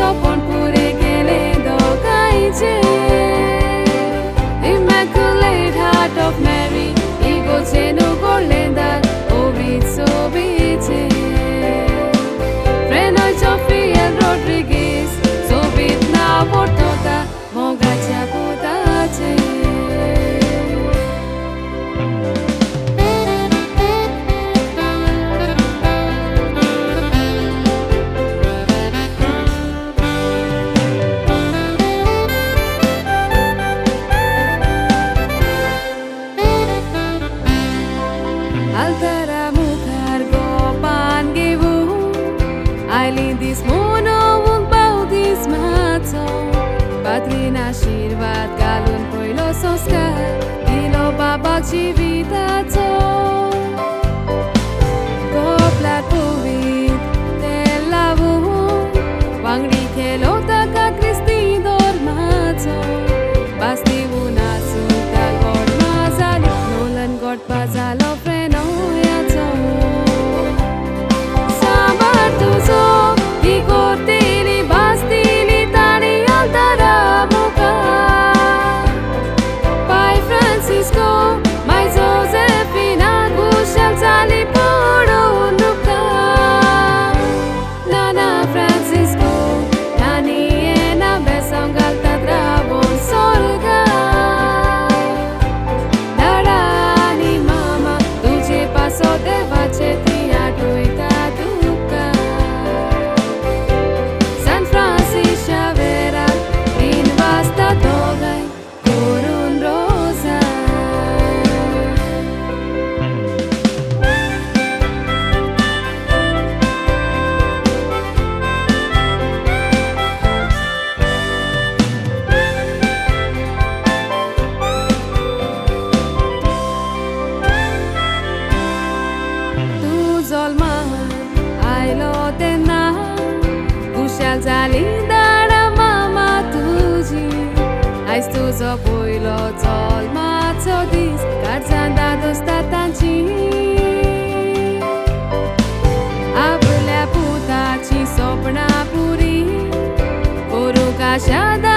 sopon pure gele dogaije Immaculate Heart of Mary Ego chenu korlen dar Ovid sobiche Frenoy Sofia Rodriguez Sobit na portota Mogacha putache Altara mukhar go pan gevu Aili dis mono muk baudis macho Patrin ashirvad galun poilo sanskar Dilo babak jivitacho Koplat puvit telavu Wangri khelo taka kristi dormacho Basti unasu ta god mazali Nolan god pazalo Zali dara mama tuji Ais tuzo poilo tol macho dis Karzanda dosta tanchi Abulya puta chi sopna puri Oru ka shada